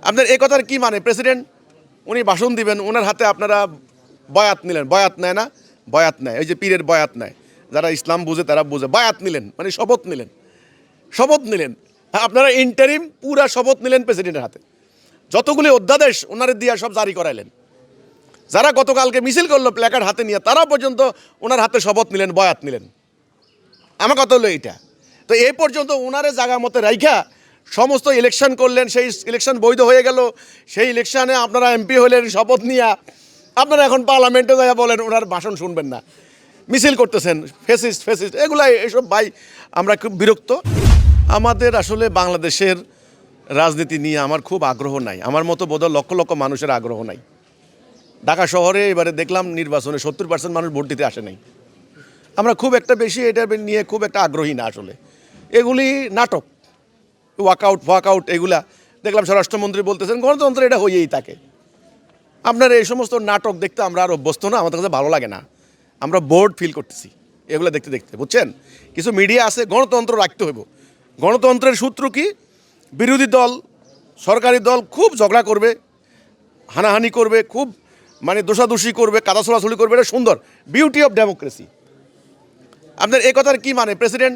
আপনার এই কথার কি মানে? প্রেসিডেন্ট উনি ভাষণ দিবেন, ওনার হাতে আপনারা বয়াত নিলেন। বয়াত নেয় না? বয়াত নেয়, ওই যে পীরের বয়াত নেয়, যারা ইসলাম বুঝে তারা বুঝে। বয়াত নিলেন মানে শপথ নিলেন, শপথ নিলেন। আপনারা ইন্টারিম পুরা শপথ নিলেন প্রেসিডেন্টের হাতে। যতগুলি অধ্যাদেশ ওনারে দিয়া সব জারি করাইলেন। যারা গতকালকে মিছিল করলো প্ল্যাকার্ড হাতে নিয়ে, তারা পর্যন্ত ওনার হাতে শপথ নিলেন, বয়াত নিলেন। আমার কথা হলো এইটা। তো এই পর্যন্ত ওনারে জায়গা মতো রাইখা সমস্ত ইলেকশন করলেন, সেই ইলেকশন বৈধ হয়ে গেল। সেই ইলেকশনে আপনারা এমপি হলেন শপথ নিয়ে, আপনারা এখন পার্লামেন্টে যাইয়া বলেন ওনার ভাষণ শুনবেন না, মিছিল করতেছেন, ফেসিস্ট ফেসিস্ট এগুলাই। এসব ভাই আমরা খুব বিরক্ত। আমাদের আসলে বাংলাদেশের রাজনীতি নিয়ে আমার খুব আগ্রহ নাই। আমার মতো বোধহয় লক্ষ লক্ষ মানুষের আগ্রহ নাই। ঢাকা শহরে এবারে দেখলাম নির্বাচনে 70% মানুষ ভোট দিতে আসে নাই। আমরা খুব একটা বেশি এটা নিয়ে খুব একটা আগ্রহী না আসলে। এগুলি নাটক, ওয়াকআউট এগুলা দেখলাম স্বরাষ্ট্রমন্ত্রী বলতেছেন গণতন্ত্র এটা হয়েই থাকে। আপনার এই সমস্ত নাটক দেখতে আমরা আর অভ্যস্ত না, আমাদের কাছে ভালো লাগে না। আমরা বোর্ড ফিল করতেছি এগুলো দেখতে দেখতে, বুঝছেন? কিছু মিডিয়া আছে, গণতন্ত্র রাখতে হইব। গণতন্ত্রের সূত্র কি? বিরোধী দল সরকারি দল খুব ঝগড়া করবে, হানাহানি করবে, খুব মানে দোষাদোষি করবে, কাদা ছোড়াছুড়ি করবে। এটা সুন্দর, বিউটি অফ ডেমোক্রেসি। আপনার এই কথার কি মানে? প্রেসিডেন্ট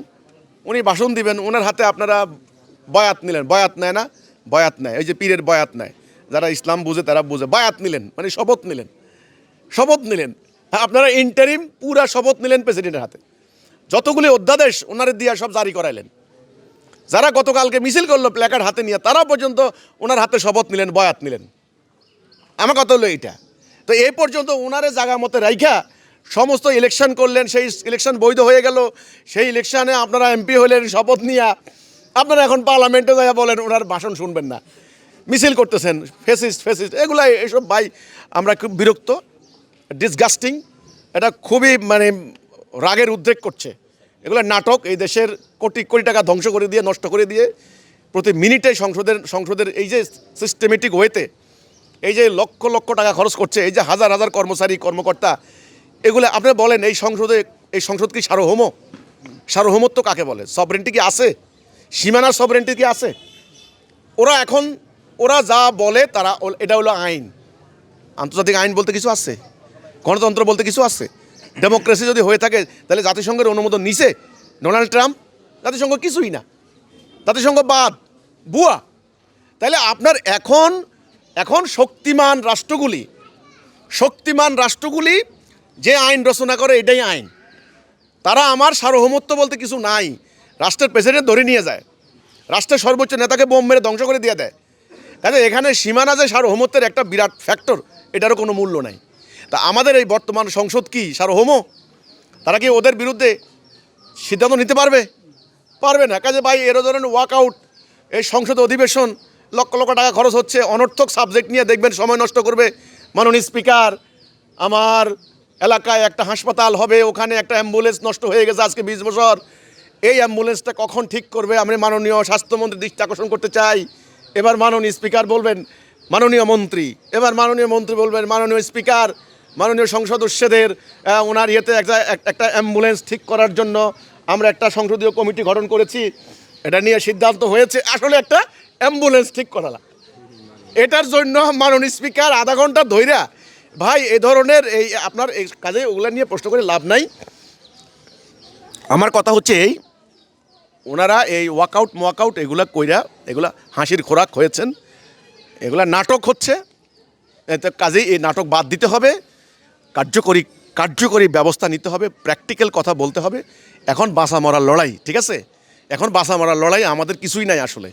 উনি ভাষণ দিবেন, ওনার হাতে আপনারা বয়াত নিলেন। বয়াত নেয় না? বয়াত নেয়, ওই যে পীরের বয়াত নেয়, যারা ইসলাম বুঝে তারা বুঝে। বয়াত নিলেন মানে শপথ নিলেন, শপথ নিলেন। আপনারা ইন্টারিম পুরা শপথ নিলেন প্রেসিডেন্টের হাতে। যতগুলি অধ্যাদেশ ওনারে দিয়া সব জারি করাইলেন। যারা গতকালকে মিছিল করলো প্ল্যাকার্ড হাতে নিয়ে, তারা পর্যন্ত ওনার হাতে শপথ নিলেন, বয়াত নিলেন। আমার কথা হলো এইটা। তো এই পর্যন্ত ওনারে জায়গা মতো রাইখা সমস্ত ইলেকশন করলেন, সেই ইলেকশন বৈধ হয়ে গেল। সেই ইলেকশনে আপনারা এমপি হলেন শপথ নিয়ে, আপনারা এখন পার্লামেন্টে যাইয়া বলেন ওনার ভাষণ শুনবেন না, মিছিল করতেছেন, ফেসিস্ট ফেসিস্ট এগুলাই। এসব ভাই আমরা খুব বিরক্ত, ডিসগাস্টিং। এটা খুবই মানে রাগের উদ্রেক করছে। এগুলো নাটক। এই দেশের কোটি কোটি টাকা ধ্বংস করে দিয়ে, নষ্ট করে দিয়ে, প্রতি মিনিটে সংসদের এই যে সিস্টেমেটিক ওয়েতে এই যে লক্ষ লক্ষ টাকা খরচ করছে, এই যে হাজার হাজার কর্মচারী কর্মকর্তা, এগুলো আপনি বলেন এই সংসদ কি সার্বভৌম? সার্বভৌমত্ব কাকে বলে? সভরেন্টি কি আছে? সীমানার সভরেন্টি কি আছে? ওরা যা বলে তারা, এটা হলো আইন। আন্তর্জাতিক আইন বলতে কিছু আছে? গণতন্ত্র বলতে কিছু আছে? ডেমোক্রেসি যদি হয়ে থাকে তাহলে জাতিসংঘের অনুমোদন নিছে ডোনাল্ড ট্রাম্প? জাতিসংঘ কিছুই না, জাতিসংঘ বাদ, বুয়া। তাহলে আপনার এখন শক্তিমান রাষ্ট্রগুলি যে আইন রচনা করে এটাই আইন। তারা আমার সার্বভৌমত্ব বলতে কিছু নাই। রাষ্ট্রের প্রেসিডেন্ট ধরে নিয়ে যায়, রাষ্ট্রের সর্বোচ্চ নেতাকে বোম মেরে ধ্বংস করে দিয়ে দেয়। কাজে এখানে সীমানা যে সার্বভৌমত্বের একটা বিরাট ফ্যাক্টর, এটারও কোনো মূল্য নাই। তা আমাদের এই বর্তমান সংসদ কি সার্বভৌম? তারা কি ওদের বিরুদ্ধে সিদ্ধান্ত নিতে পারবে? পারবে না। কাজে ভাই এর ধরনের ওয়াকআউট, এই সংসদ অধিবেশন লক্ষ লক্ষ টাকা খরচ হচ্ছে, অনর্থক সাবজেক্ট নিয়ে দেখবেন সময় নষ্ট করবে। মাননীয় স্পিকার, আমার এলাকায় একটা হাসপাতাল হবে, ওখানে একটা অ্যাম্বুলেন্স নষ্ট হয়ে গেছে আজকে 20 বছর। এই অ্যাম্বুলেন্সটা কখন ঠিক করবে? আমি মাননীয় স্বাস্থ্যমন্ত্রীর দৃষ্টি আকর্ষণ করতে চাই। এবার মাননীয় স্পিকার বলবেন মাননীয় মন্ত্রী, এবার মাননীয় মন্ত্রী বলবেন মাননীয় স্পিকার, মাননীয় সংসদ সদস্যদের ওনার ইয়েতে একটা অ্যাম্বুলেন্স ঠিক করার জন্য আমরা একটা সংসদীয় কমিটি গঠন করেছি। এটা নিয়ে সিদ্ধান্ত হয়েছে আসলে একটা অ্যাম্বুলেন্স ঠিক করা। এটার জন্য মাননীয় স্পিকার আধা ঘন্টা ধইরা, ভাই এই ধরনের এই আপনার এই কাজে ওগুলা নিয়ে প্রশ্ন করে লাভ নাই। আমার কথা হচ্ছে এই, ওনারা এই ওয়াকআউট এগুলা কইরা এগুলা হাসির খোরাক হয়েছেন, এগুলা নাটক হচ্ছে। কাজেই এই নাটক বাদ দিতে হবে, কার্যকরী ব্যবস্থা নিতে হবে, প্র্যাকটিক্যাল কথা বলতে হবে। এখন বাঁচা মরার লড়াই, ঠিক আছে? এখন বাঁচা মরার লড়াই, আমাদের কিছুই নাই আসলে।